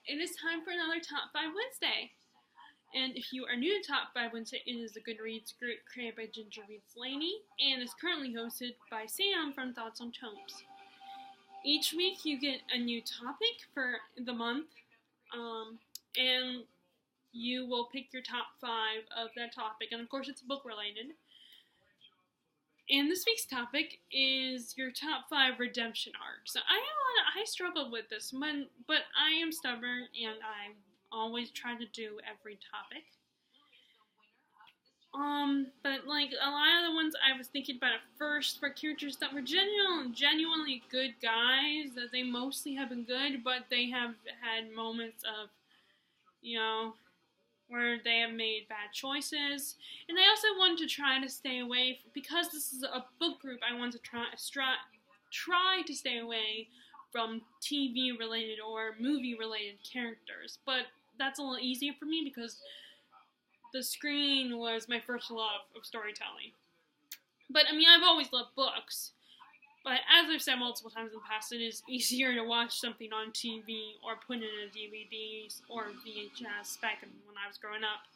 it is time for another Top 5 Wednesday. And if you are new to Top 5 Wednesday, it is a Goodreads group created by Ginger Reads Laney and is currently hosted by Sam from Thoughts on Tomes. Each week you get a new topic for the month, and you will pick your top 5 of that topic, and of course it's book related. And this week's topic is your top 5 redemption arcs. I struggled with this one, but I am stubborn and I always try to do every topic. But like a lot of the ones I was thinking about at first were characters that were genuinely good guys, that they mostly have been good, but they have had moments of, where they have made bad choices. And I also wanted to try to stay away, because this is a book group, I want to try to stay away from TV-related or movie-related characters. But that's a little easier for me because the screen was my first love of storytelling. But, I've always loved books. But as I've said multiple times in the past, it is easier to watch something on TV or put in a DVD or VHS back when I was growing up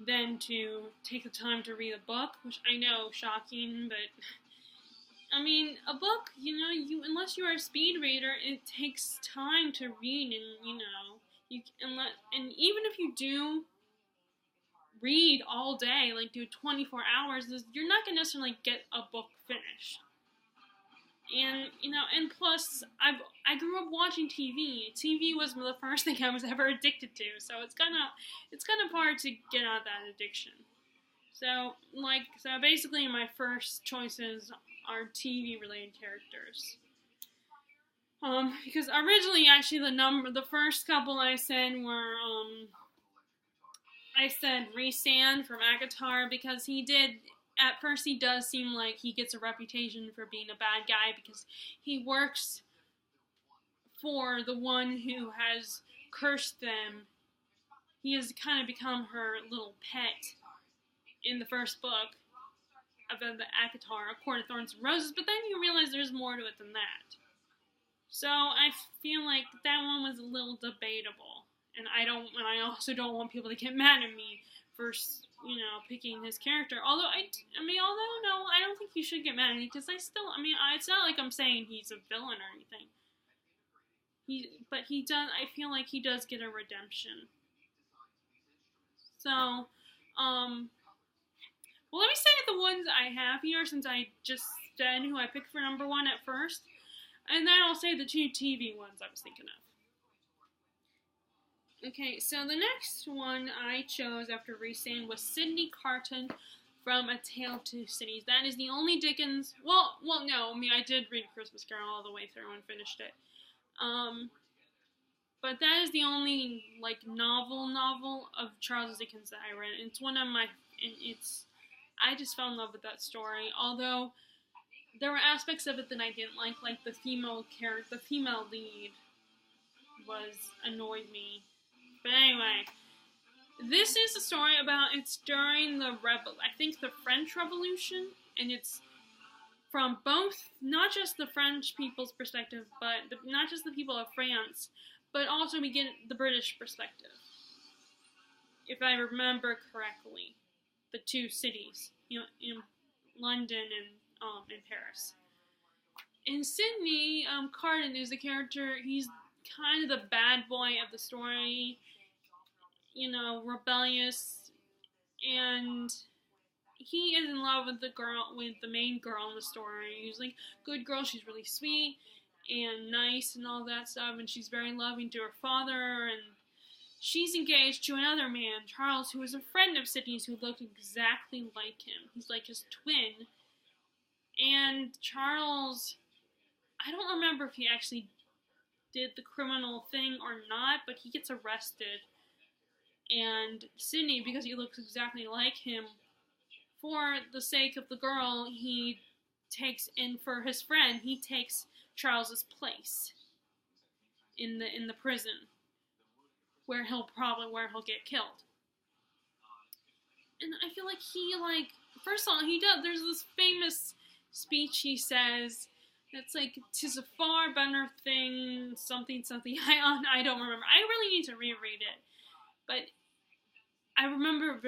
than to take the time to read a book, which I know, shocking, but a book, unless you are a speed reader, it takes time to read, and and even if you do read all day, like do 24 hours, you're not gonna necessarily get a book finished. And, and plus, I grew up watching TV. TV was the first thing I was ever addicted to, so it's kind of hard to get out of that addiction. So basically my first choices are TV-related characters. Because originally, actually, the first couple I said were, I said Lysander from Akatar, because at first he does seem like he gets a reputation for being a bad guy because he works for the one who has cursed them. He has kind of become her little pet in the first book of the Akatar, A Court of Thorns and Roses, but then you realize there's more to it than that. So I feel like that one was a little debatable, and I also don't want people to get mad at me for picking his character. Although I don't think you should get mad at me, because it's not like I'm saying he's a villain or anything. I feel like he does get a redemption. So, well, let me say the ones I have here, since I just said who I picked for number 1 at first, and then I'll say the 2 TV ones I was thinking of. Okay, so the next one I chose after Lysander was Sydney Carton from A Tale of Two Cities. That is the only Dickens... Well, no, I did read Christmas Carol all the way through and finished it. But that is the only, novel of Charles Dickens that I read. It's one of my... I just fell in love with that story, although there were aspects of it that I didn't like the female lead annoyed me. But anyway, this is a story it's during the French Revolution, and it's from both, not just the French people's perspective, but not just the people of France, but also we get the British perspective, if I remember correctly, the 2 cities, in London and in Paris. And Sydney Carton is the character. He's kind of the bad boy of the story, rebellious, and he is in love with the main girl in the story. He's like, good girl, she's really sweet and nice and all that stuff, and she's very loving to her father, and she's engaged to another man, Charles, who is a friend of Sydney's, who looked exactly like him. He's like his twin, and Charles, I don't remember if he actually did the criminal thing or not, but he gets arrested. And Sydney, because he looks exactly like him, for the sake of the girl, for his friend, he takes Charles's place in the prison, where he'll get killed. And I feel like first of all, there's this famous speech he says It's like, 'tis a far better thing, something, something. I don't remember. I really need to reread it. But I remember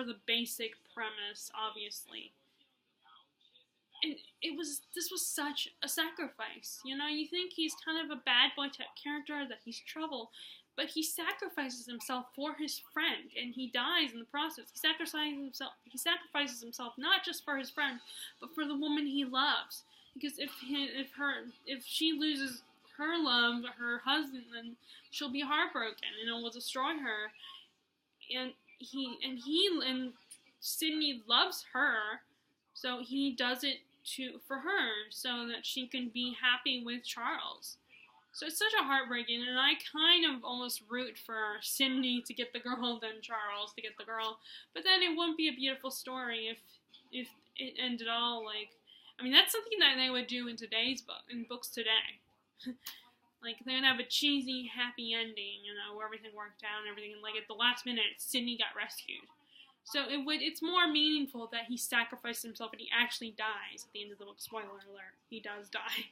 the basic premise, obviously. And this was such a sacrifice. You know, you think he's kind of a bad boy type character, that he's trouble, but he sacrifices himself for his friend, and he dies in the process. He sacrifices himself not just for his friend, but for the woman he loves. Because if she loses her love, her husband, then she'll be heartbroken, and it will destroy her. And Sydney loves her, so he does it for her, so that she can be happy with Charles. So it's such a heartbreaking, and I kind of almost root for Sydney to get the girl than Charles to get the girl. But then it wouldn't be a beautiful story if it ended all like. I mean, that's something that they would do in books today. Like, they would have a cheesy, happy ending, you know, where everything worked out and everything, and like at the last minute, Sydney got rescued. So it's more meaningful that he sacrificed himself and he actually dies at the end of the book. Spoiler alert, he does die.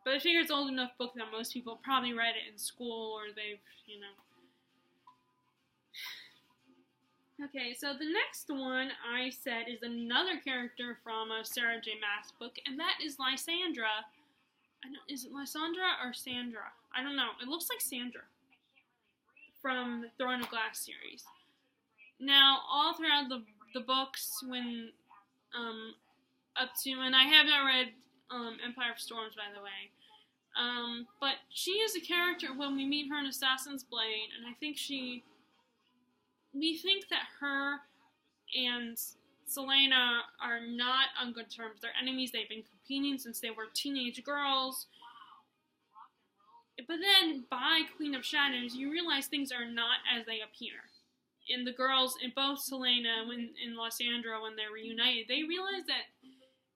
But I figure it's an old enough book that most people probably read it in school, or they've, you know. Okay, so the next one I said is another character from a Sarah J. Maas book, and that is Lysandra. Is it Lysandra or Sandra? I don't know. It looks like Sandra from the Throne of Glass series. Now, all throughout the books, when and I have not read Empire of Storms, by the way, but she is a character when we meet her in Assassin's Blade, and I think we think that her and Selena are not on good terms. They're enemies. They've been competing since they were teenage girls. But then, by Queen of Shadows, you realize things are not as they appear. And the girls, in both Selena and Lysandra, when they're reunited, they realize that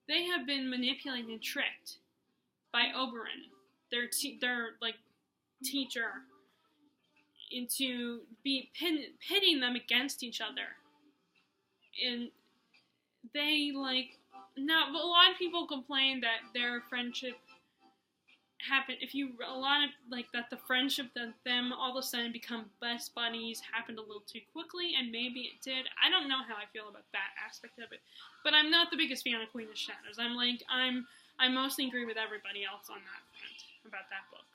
they have been manipulated and tricked by Oberyn, their teacher, into pitting them against each other. And they, now, a lot of people complain that their friendship happened, that the friendship that them all of a sudden become best buddies happened a little too quickly, and maybe it did. I don't know how I feel about that aspect of it, but I'm not the biggest fan of Queen of Shadows. I mostly agree with everybody else on that front, about that book.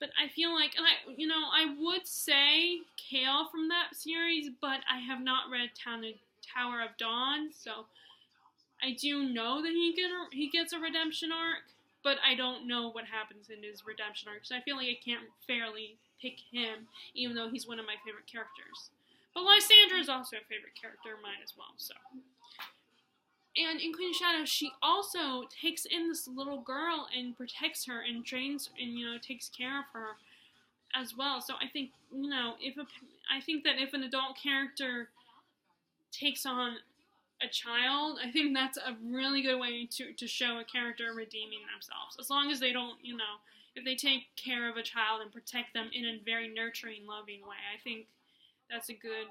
But I feel like, I would say Kale from that series, but I have not read Tower of Dawn, so I do know that he gets a redemption arc, but I don't know what happens in his redemption arc, so I feel like I can't fairly pick him, even though he's one of my favorite characters. But Lysandra is also a favorite character of mine as well, so. And in Queen of Shadows, she also takes in this little girl and protects her and trains and, takes care of her as well. So I think, I think that if an adult character takes on a child, I think that's a really good way to show a character redeeming themselves. As long as they don't, if they take care of a child and protect them in a very nurturing, loving way, I think that's a good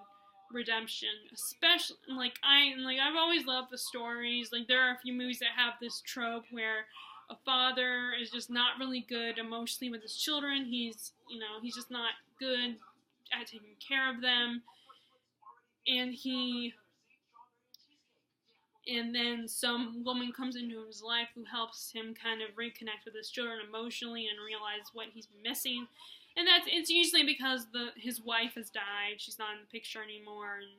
redemption. Especially, I've always loved the stories. There are a few movies that have this trope where a father is just not really good emotionally with his children. He's just not good at taking care of them. And then some woman comes into his life who helps him kind of reconnect with his children emotionally and realize what he's missing. And it's usually because his wife has died. She's not in the picture anymore. And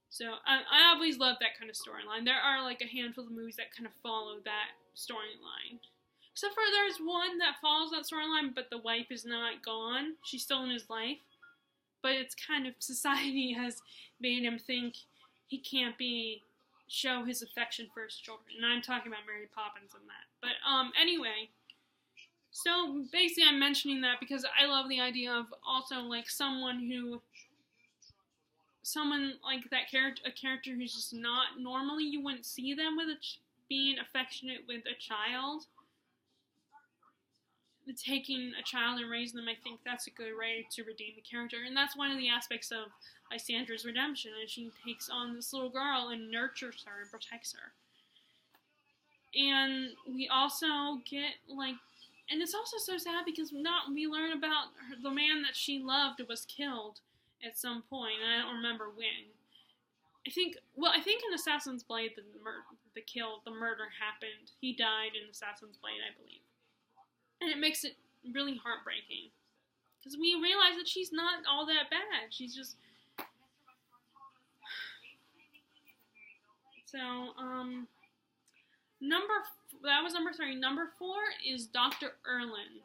so I always love that kind of storyline. There are a handful of movies that kind of follow that storyline. Except for there's one that follows that storyline, but the wife is not gone. She's still in his life. But it's kind of, society has made him think he can't show his affection for his children. And I'm talking about Mary Poppins and that. But anyway, so basically I'm mentioning that because I love the idea of also someone like that character, a character who's just not, normally you wouldn't see them with being affectionate with a child. taking a child and raising them, I think that's a good way to redeem the character. And that's one of the aspects of Lysander's redemption, is she takes on this little girl and nurtures her and protects her. And we also get, like, and it's also so sad because we learn about the man that she loved was killed at some point, and I don't remember when. I think in Assassin's Blade the murder happened. He died in Assassin's Blade, I believe. And it makes it really heartbreaking. Because we realize that she's not all that bad. She's just... So, number 3. Number 4 is Dr. Erlin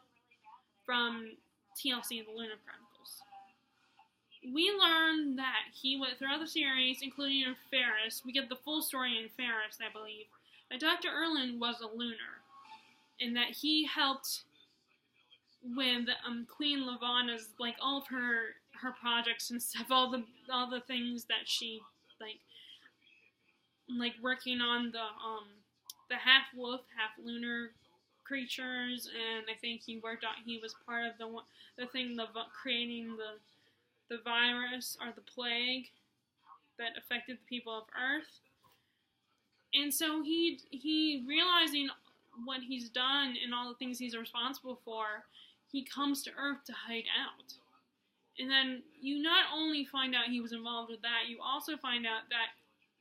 from TLC, the Lunar Chronicles. We learn that he went throughout the series, including in Ferris. We get the full story in Ferris, I believe. That Dr. Erlin was a Lunar. And that he helped with Queen Levana's, like, all of her projects and stuff, all the things that she like working on the half wolf, half lunar creatures, and I think he was part of the thing creating the virus or the plague that affected the people of Earth. And so he realizing what he's done and all the things he's responsible for, he comes to Earth to hide out. And then you not only find out he was involved with that, you also find out that,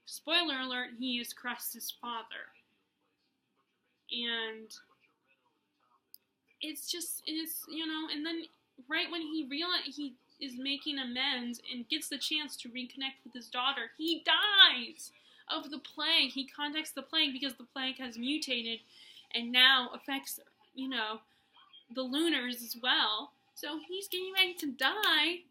spoiler alert, he is Crest's father. And it's and then right when he realizes he is making amends and gets the chance to reconnect with his daughter, he dies of the plague. He contacts the plague because the plague has mutated and now affects, the Lunars as well. So he's getting ready to die,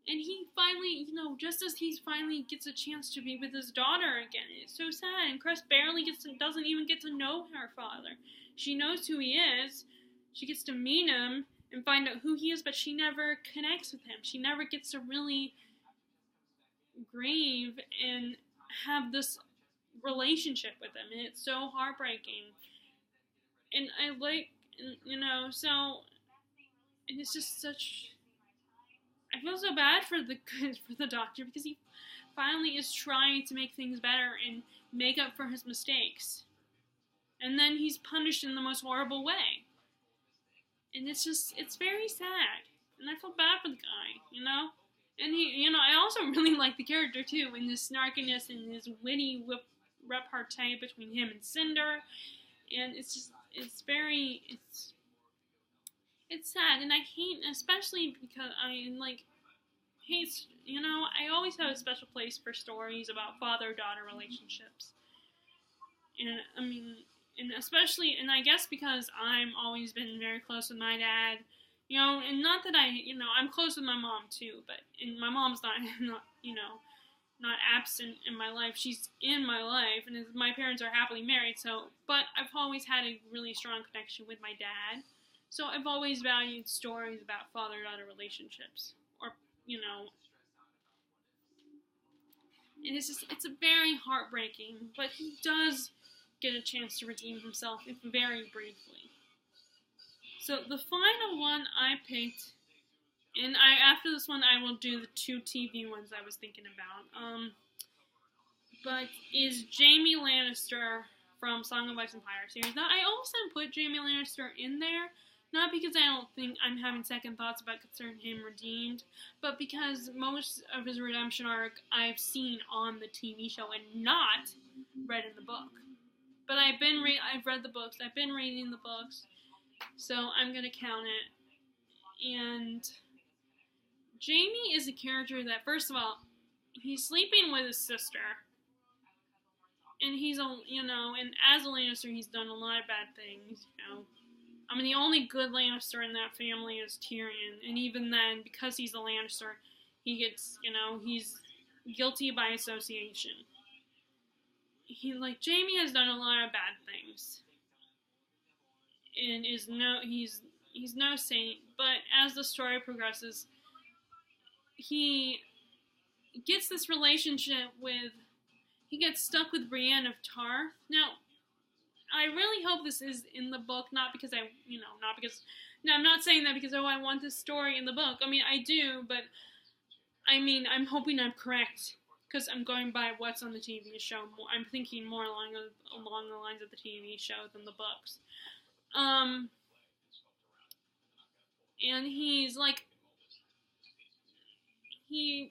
and he finally, just as he finally gets a chance to be with his daughter again. It's so sad, and Crest doesn't even get to know her father. She knows who he is. She gets to meet him and find out who he is, but she never connects with him. She never gets to really grieve and have this relationship with him, and it's so heartbreaking. And and it's just such... I feel so bad for the Doctor, because he finally is trying to make things better and make up for his mistakes. And then he's punished in the most horrible way. And it's very sad. And I feel bad for the guy, And he, I also really like the character too, and his snarkiness and his witty repartee between him and Cinder. And it's sad, and I hate, especially because I always have a special place for stories about father-daughter relationships. And and I guess because I'm always been very close with my dad, and not that I'm close with my mom too, and my mom's not absent in my life. She's in my life, and my parents are happily married, but I've always had a really strong connection with my dad. So I've always valued stories about father-daughter relationships, and it's very heartbreaking, but he does get a chance to redeem himself, if very briefly. So the final one I picked, and after this one I will do the 2 TV ones I was thinking about, but is Jaime Lannister from Song of Ice and Fire series. Now, I almost didn't put Jaime Lannister in there, not because I don't think I'm having second thoughts about considering him redeemed, but because most of his redemption arc I've seen on the TV show and not read in the book. But I've read the books, I've been reading the books, so I'm going to count it. And Jaime is a character that, first of all, he's sleeping with his sister. And he's and as a Lannister, he's done a lot of bad things, the only good Lannister in that family is Tyrion, and even then, because he's a Lannister, he gets, he's guilty by association. Jaime has done a lot of bad things, and he's no saint, but as the story progresses, he gets this relationship he gets stuck with Brienne of Tarth. Now, I really hope this is in the book, not because no, I'm not saying that because, I want this story in the book. I mean, I do, but, I mean, I'm hoping I'm correct, because I'm going by what's on the TV show. I'm thinking more along the lines of the TV show than the books. And he's, like, he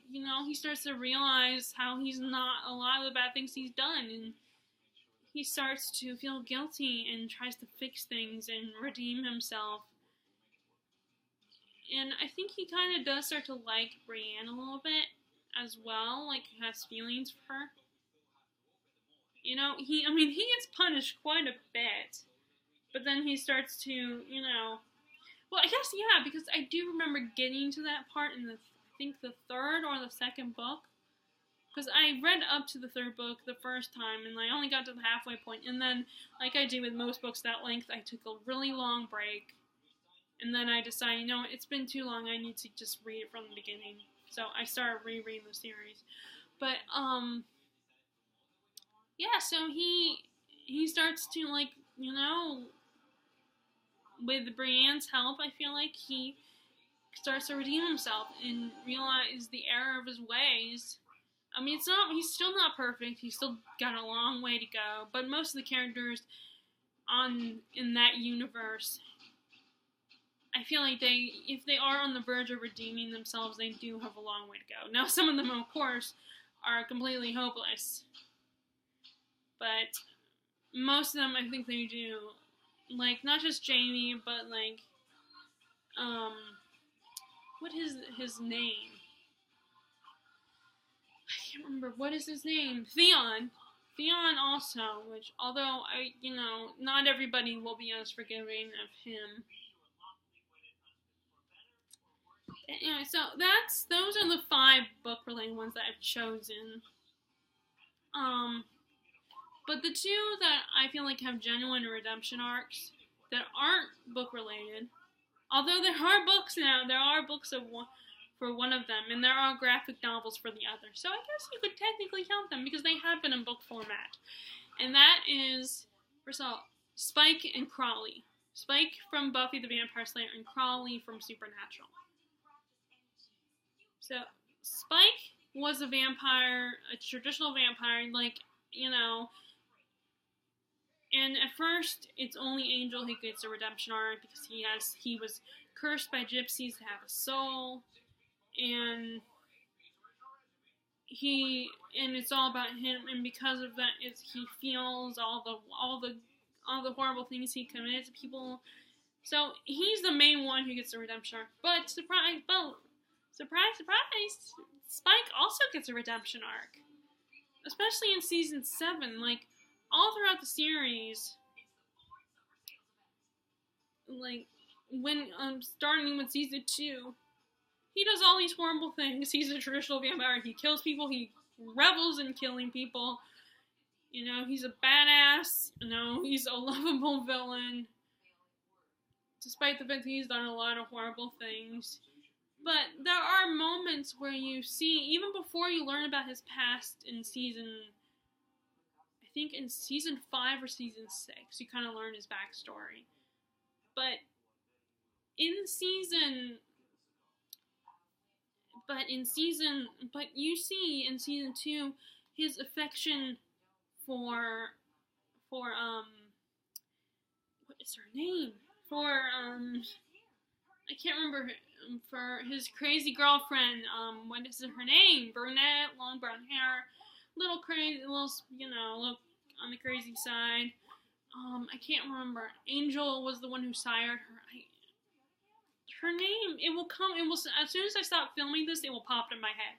starts to realize how he's not a lot of the bad things he's done, and he starts to feel guilty and tries to fix things and redeem himself. And I think he kind of does start to like Brienne a little bit as well, like he has feelings for her. He gets punished quite a bit, but then he starts to, well, I guess, yeah, because I do remember getting to that part in I think the third or the second book, because I read up to the third book the first time, and I only got to the halfway point, and then, like I do with most books that length, I took a really long break, and then I decided, it's been too long, I need to just read it from the beginning, so I started rereading the series, but, yeah, so he starts to, like, with Brienne's help, I feel like he starts to redeem himself and realize the error of his ways. I mean, he's still not perfect, he's still got a long way to go, but most of the characters in that universe, I feel like if they are on the verge of redeeming themselves, they do have a long way to go. Now, some of them, of course, are completely hopeless, but most of them, I think they do. Like, not just Jaime, but, like, what is his name? I can't remember. What is his name? Theon. Theon also, which, although, not everybody will be as forgiving of him. Anyway, so those are the 5 book-related ones that I've chosen. But the 2 that I feel like have genuine redemption arcs that aren't book-related, although there are books now, there are books for one of them, and there are graphic novels for the other. So I guess you could technically count them because they have been in book format. And that is, first of all, Spike and Crowley. Spike from Buffy the Vampire Slayer and Crowley from Supernatural. So, Spike was a vampire, a traditional vampire, like, and at first, it's only Angel who gets a redemption arc because he was cursed by gypsies to have a soul, and it's all about him, and because of that, he feels all the horrible things he committed to people. So he's the main one who gets a redemption arc. But surprise, Spike also gets a redemption arc, especially in season 7. Like, all throughout the series, like, when starting with season 2, he does all these horrible things. He's a traditional vampire. He kills people. He revels in killing people. He's a badass. He's a lovable villain, despite the fact that he's done a lot of horrible things. But there are moments where you see, even before you learn about his past in season 5 or season 6, you kind of learn his backstory. But you see in season 2 his affection for what is her name? I can't remember, for his crazy girlfriend, what is her name? Brunette, long brown hair, little crazy, little on the crazy side. I can't remember. Angel was the one who sired her. Her name, as soon as I stop filming this, it will pop in my head.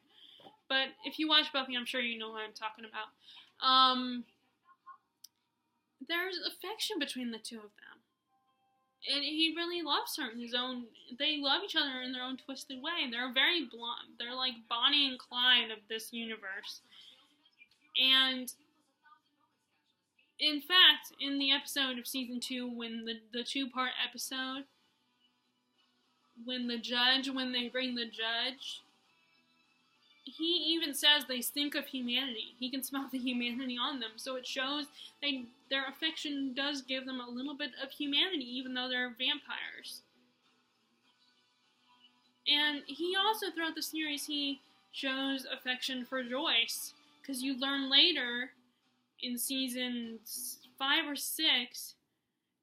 But if you watch Buffy, I'm sure you know what I'm talking about. There's affection between the two of them. And he really loves her they love each other in their own twisted way. They're very blonde. They're like Bonnie and Clyde of this universe. And in fact, in the episode of season 2, when the 2-part episode, when they bring the judge, he even says they stink of humanity. He can smell the humanity on them. So it shows their affection does give them a little bit of humanity, even though they're vampires. And he also, throughout the series, he shows affection for Joyce. Because you learn later, in seasons 5 or 6,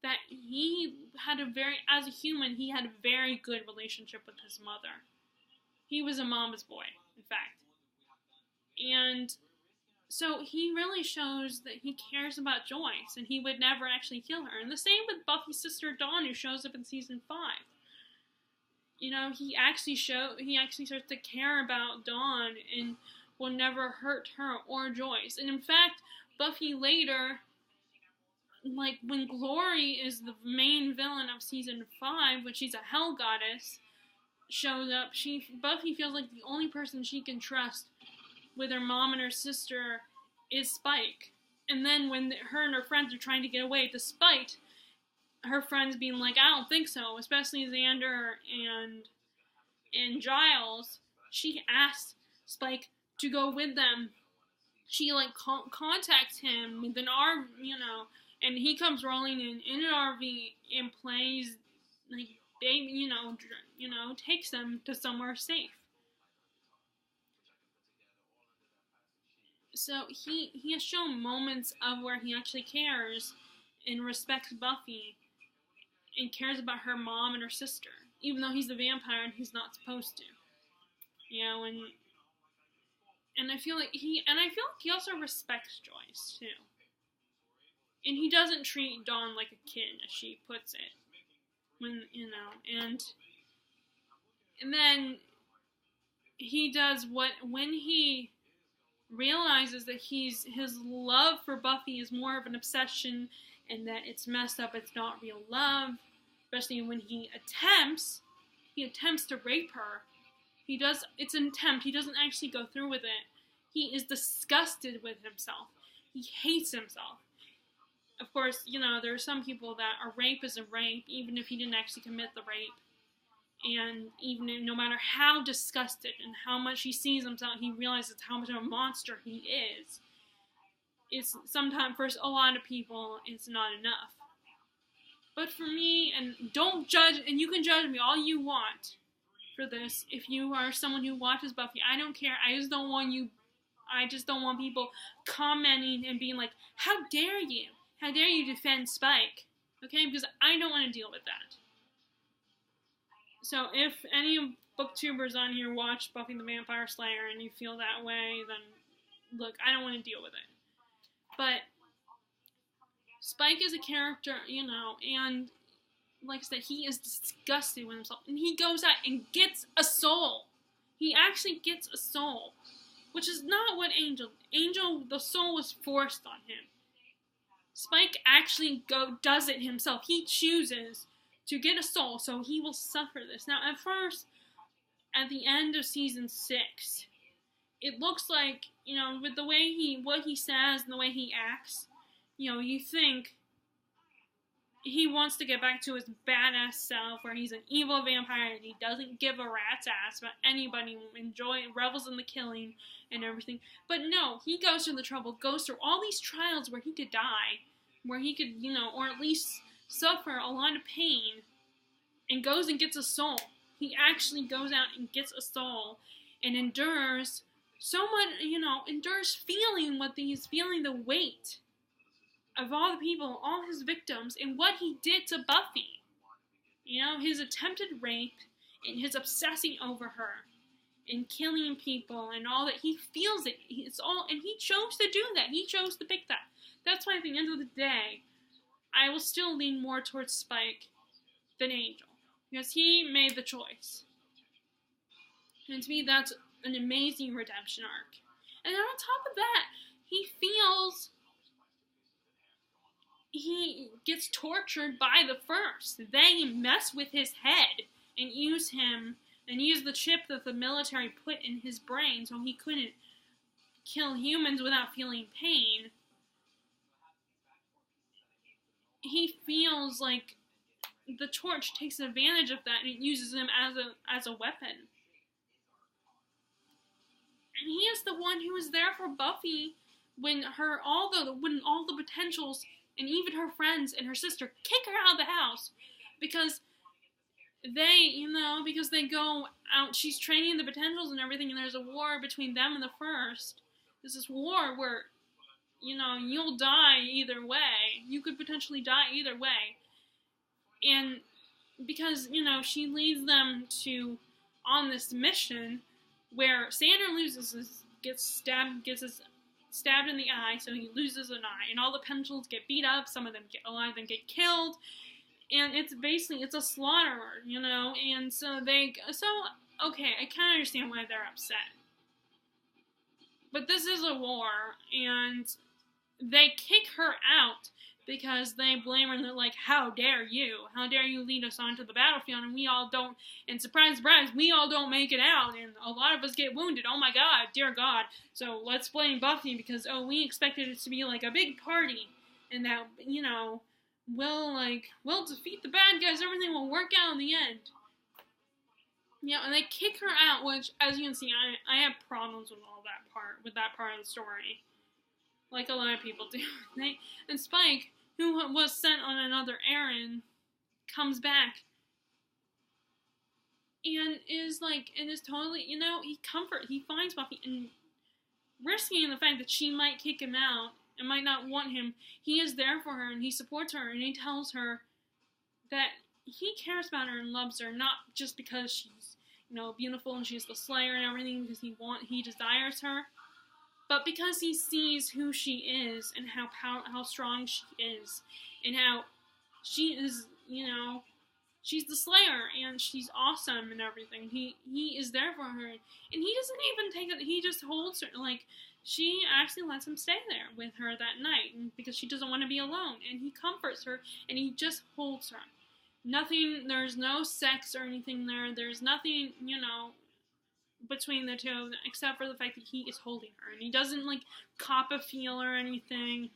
that he had as a human, he had a very good relationship with his mother. He was a mama's boy, in fact. And so he really shows that he cares about Joyce, and he would never actually kill her. And the same with Buffy's sister Dawn, who shows up in season 5. You know, he actually starts to care about Dawn and will never hurt her or Joyce. And in fact, Buffy later, like when Glory is the main villain of season 5, when she's a hell goddess, shows up, Buffy feels like the only person she can trust with her mom and her sister is Spike. And then when her and her friends are trying to get away, despite her friends being like, I don't think so, especially Xander and Giles, she asks Spike to go with them. She like contacts him with an RV, and he comes rolling in an RV and plays like baby, takes them to somewhere safe. So he has shown moments of where he actually cares and respects Buffy and cares about her mom and her sister, even though he's a vampire and he's not supposed to. And I feel like he also respects Joyce too. And he doesn't treat Dawn like a kid, as she puts it. And then he does when he realizes that his love for Buffy is more of an obsession and that it's messed up, it's not real love, especially when he attempts to rape her. It's an attempt, he doesn't actually go through with it. He is disgusted with himself. He hates himself. Of course, there are some people that a rape is a rape, even if he didn't actually commit the rape. And even no matter how disgusted and how much he sees himself, he realizes how much of a monster he is. It's sometimes, for a lot of people, it's not enough. But for me, and don't judge, and you can judge me all you want for this, if you are someone who watches Buffy, I don't care. I just don't want people commenting and being like, how dare you? How dare you defend Spike? Okay, because I don't want to deal with that. So if any booktubers on here watch Buffy the Vampire Slayer and you feel that way, then look, I don't want to deal with it. But Spike is a character, and like I said, he is disgusted with himself. And he goes out and gets a soul. He actually gets a soul. Which is not what Angel, the soul was forced on him. Spike actually does it himself. He chooses to get a soul, so he will suffer this. Now, at first, at the end of season 6, it looks like, with the way what he says and the way he acts, you think he wants to get back to his badass self, where he's an evil vampire and he doesn't give a rat's ass about anybody, revels in the killing and everything. But no, he goes through all these trials where he could die, where he could, or at least suffer a lot of pain, and goes and gets a soul. He actually goes out and gets a soul and endures so much, endures feeling the weight of all the people, all his victims, and what he did to Buffy. His attempted rape, and his obsessing over her, and killing people, and all that. He feels it. And he chose to do that. He chose to pick that. That's why at the end of the day, I will still lean more towards Spike than Angel. Because he made the choice. And to me, that's an amazing redemption arc. And then on top of that, he gets tortured by the First. They mess with his head and use the chip that the military put in his brain so he couldn't kill humans without feeling pain. He feels like the Torch takes advantage of that and it uses him as a weapon. And he is the one who was there for Buffy when all the potentials and even her friends and her sister kick her out of the house because they go out. She's training the potentials and everything, and there's a war between them and the First. There's this war where, you'll die either way. You could potentially die either way. And because, she leads them on this mission where Sander gets stabbed in the eye, so he loses an eye, and all the potentials get beat up. A lot of them get killed. And it's a slaughter, and okay, I kind of understand why they're upset. But this is a war, and they kick her out because they blame her, and they're like, how dare you lead us onto the battlefield, and we all don't, and surprise, surprise, we all don't make it out, and a lot of us get wounded, oh my god, dear god, so let's blame Buffy, because, we expected it to be like a big party, and that, we'll defeat the bad guys, everything will work out in the end. Yeah, and they kick her out, which, as you can see, I have problems with that part of the story. Like a lot of people do. And Spike, who was sent on another errand, comes back and is totally, he finds Buffy, and risking the fact that she might kick him out and might not want him, he is there for her, and he supports her, and he tells her that he cares about her and loves her, not just because she's, beautiful and she's the Slayer and everything, because he desires her, but because he sees who she is and how strong she is, and how she is, she's the Slayer and she's awesome and everything. He is there for her, and he doesn't even take it. He just holds her. She actually lets him stay there with her that night because she doesn't want to be alone, and he comforts her, and he just holds her. There's no sex or anything there. There's nothing, between the two, except for the fact that he is holding her, and he doesn't, cop a feel or anything.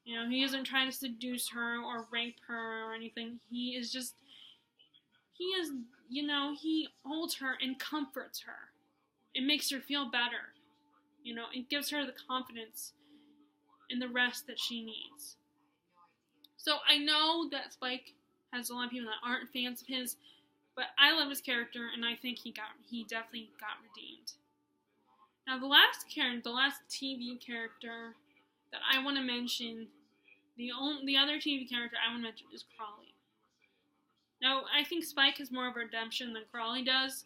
He isn't trying to seduce her or rape her or anything. He holds her and comforts her. It makes her feel better. It gives her the confidence and the rest that she needs. So I know that Spike has a lot of people that aren't fans of his, but I love his character, and I think he definitely got redeemed. Now the last TV character that I want to mention, the other TV character I want to mention is Crowley. Now I think Spike has more of a redemption than Crowley does,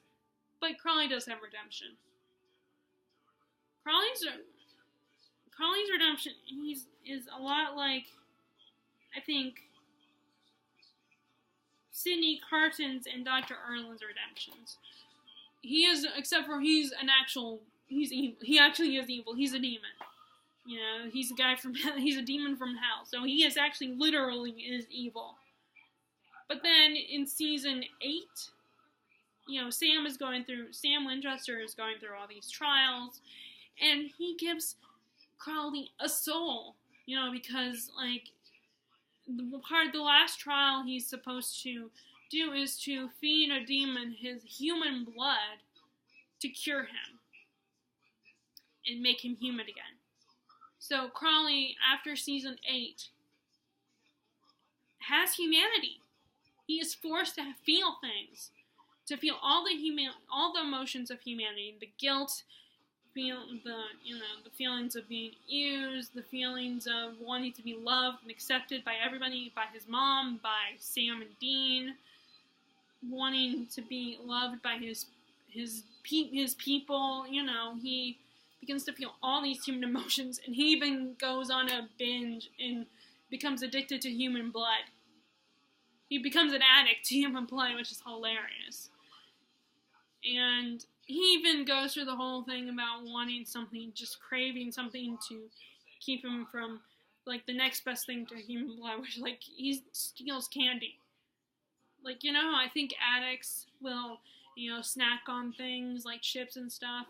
but Crowley does have redemption. Crowley's redemption is a lot like, I think, Sidney Carton's and Dr. Erlin's redemptions. He is, except for he's evil. He actually is evil. He's a demon. He's a demon from hell. So he is actually literally is evil. But then in season 8, Sam Winchester is going through all these trials, and he gives Crowley a soul, because, the last trial he's supposed to do is to feed a demon his human blood to cure him and make him human again. So Crowley, after season 8, has humanity. He is forced to feel things, to feel all the emotions of humanity, the guilt, the feelings of being used, the feelings of wanting to be loved and accepted by everybody, by his mom, by Sam and Dean, wanting to be loved by his people. He begins to feel all these human emotions, and he even goes on a binge and becomes addicted to human blood. He becomes an addict to human blood, which is hilarious. And he even goes through the whole thing about wanting something, just craving something to keep him from, the next best thing to human blood, which, he steals candy. I think addicts will, snack on things like chips and stuff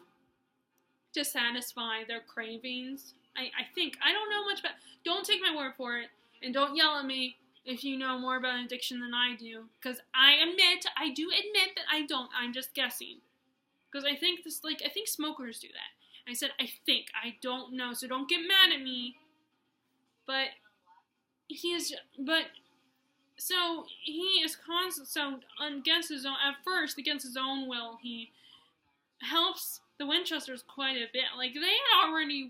to satisfy their cravings. I think, I don't know much about, don't take my word for it, and don't yell at me if you know more about addiction than I do, because I do admit that I don't, I'm just guessing. Because I think smokers do that. I said I think. I don't know, so don't get mad at me. But so he is constant. So against his own, at first against his own will, he helps the Winchesters quite a bit. Like they already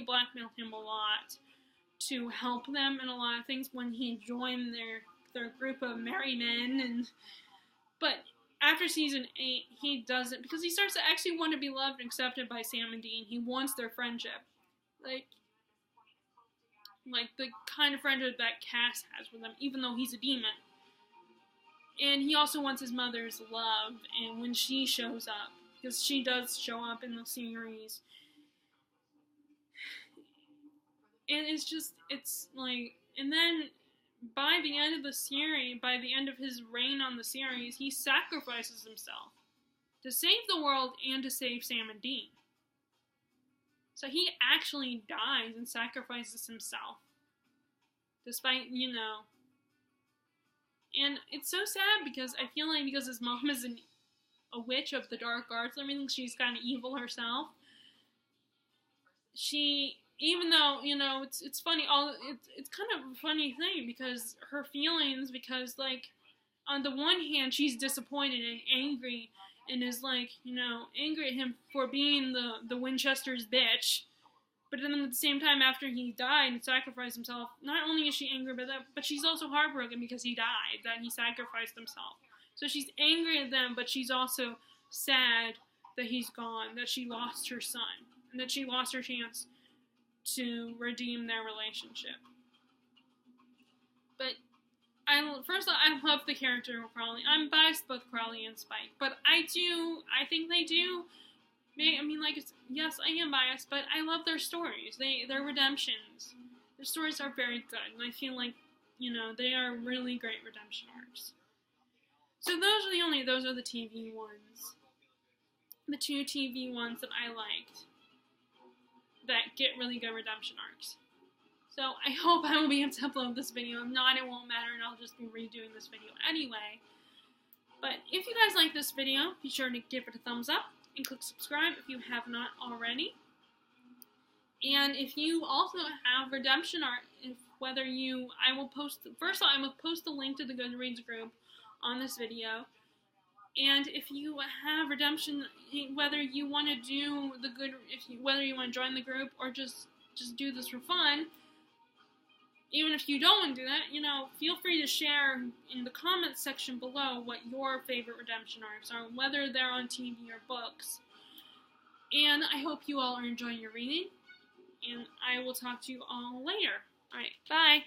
blackmailed him a lot to help them in a lot of things when he joined their group of merry men. But after season 8, he doesn't, because he starts to actually want to be loved and accepted by Sam and Dean. He wants their friendship, like the kind of friendship that Cass has with them, even though he's a demon. And he also wants his mother's love, and when she shows up, because she does show up in the series. And and then by the end of the series, by the end of his reign on the series, he sacrifices himself to save the world and to save Sam and Dean. So he actually dies and sacrifices himself. Despite, And it's so sad because I feel like because his mom is a witch of the dark arts and everything, she's kind of evil herself. Even though, it's funny, it's kind of a funny thing because her feelings, because, on the one hand, she's disappointed and angry and is, angry at him for being the Winchester's bitch. But then at the same time, after he died and sacrificed himself, not only is she angry about that, but she's also heartbroken because he died, that he sacrificed himself. So she's angry at them, but she's also sad that he's gone, that she lost her son, and that she lost her chance to redeem their relationship. But first of all, I love the character of Crowley. I'm biased both Crowley and Spike, but I think they do. Yes, I am biased, but I love their stories. Their redemptions. Their stories are very good, and I feel like, they are really great redemption arcs. So those are the TV ones. The 2 TV ones that I liked that get really good redemption arcs. So I hope I will be able to upload this video. If not, it won't matter, and I'll just be redoing this video anyway. But if you guys like this video, be sure to give it a thumbs up and click subscribe if you have not already. And if you also have redemption art, I will post the link to the Goodreads group on this video. And if you have redemption, whether you want to join the group or just do this for fun, even if you don't want to do that, feel free to share in the comments section below what your favorite redemption arcs are, whether they're on TV or books. And I hope you all are enjoying your reading, and I will talk to you all later. Alright, bye!